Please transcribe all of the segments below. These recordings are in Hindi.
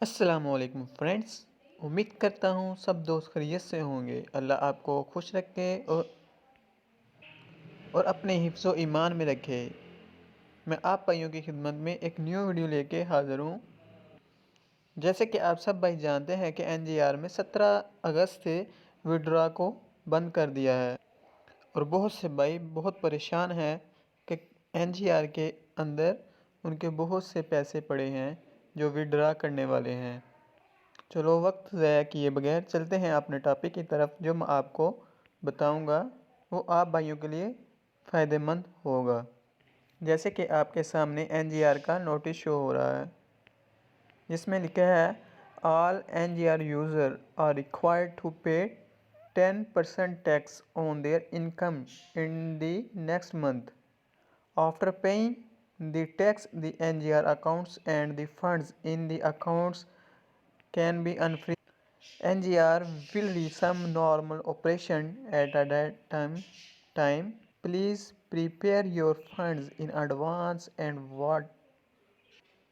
अस्सलामुअलैकुम फ्रेंड्स। उम्मीद करता हूँ सब दोस्त खैरियत से होंगे। अल्लाह आपको खुश रखे और अपने हिफ्ज़ व ईमान में रखे। मैं आप भाइयों की खिदमत में एक न्यू वीडियो लेके हाज़िर हूँ। जैसे कि आप सब भाई जानते हैं कि एनजीआर में 17 अगस्त से विड्रा को बंद कर दिया है और बहुत से भाई बहुत परेशान हैं कि एनजीआर के अंदर उनके बहुत से पैसे पड़े हैं जो विड्रा करने वाले हैं। चलो वक्त ज़ाया किए बगैर चलते हैं अपने टॉपिक की तरफ। जो मैं आपको बताऊंगा वो आप भाइयों के लिए फ़ायदेमंद होगा। जैसे कि आपके सामने एनजीआर का नोटिस शो हो रहा है जिसमें लिखा है all NGR user are required to pay 10% tax on their income in the next month. After paying the tax, the NGR accounts and the funds in the accounts can be unfreezed. NGR will resume normal operation at that time. Please prepare your funds in advance and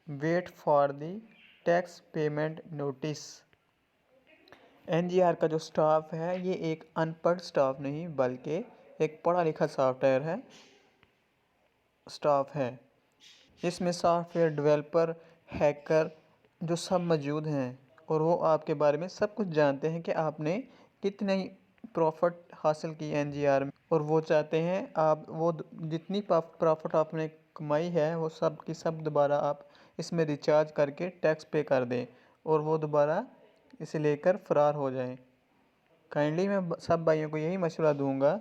wait for the tax payment notice. NGR का जो स्टाफ है ये एक अनपढ़ स्टाफ नहीं बल्कि एक पढ़ा लिखा स्टाफ है। इसमें सॉफ्टवेयर डेवलपर, हैकर जो सब मौजूद हैं और वो आपके बारे में सब कुछ जानते हैं कि आपने कितनी प्रॉफिट हासिल की एनजीआर में, और वो चाहते हैं आप वो जितनी प्रॉफिट आपने कमाई है वो सब की सब दोबारा आप इसमें रिचार्ज करके टैक्स पे कर दें और वो दोबारा इसे लेकर फ़रार हो जाएं। काइंडली मैं सब भाइयों को यही मशवरा दूंगा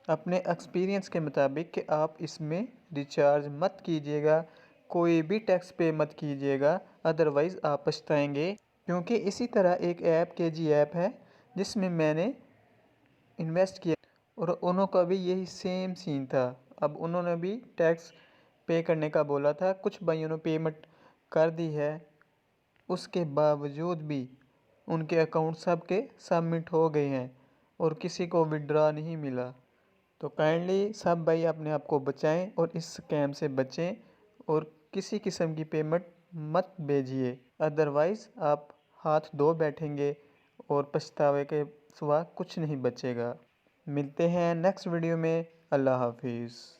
अपने एक्सपीरियंस के मुताबिक कि आप इसमें रिचार्ज मत कीजिएगा, कोई भी टैक्स पे मत कीजिएगा, अदरवाइज़ आप पछताएंगे। क्योंकि इसी तरह एक ऐप केजी ऐप है जिसमें मैंने इन्वेस्ट किया और उन्होंने भी यही सेम सीन था। अब उन्होंने भी टैक्स पे करने का बोला था, कुछ भाइयों ने पेमेंट कर दी है, उसके बावजूद भी उनके अकाउंट सब के सबमिट हो गए हैं और किसी को विड्रा नहीं मिला। तो काइंडली सब भाई अपने आप को बचाएं और इस स्कैम से बचें और किसी किस्म की पेमेंट मत भेजिए, अदरवाइज़ आप हाथ धो बैठेंगे और पछतावे के सिवा कुछ नहीं बचेगा। मिलते हैं नेक्स्ट वीडियो में। अल्लाह हाफिज़।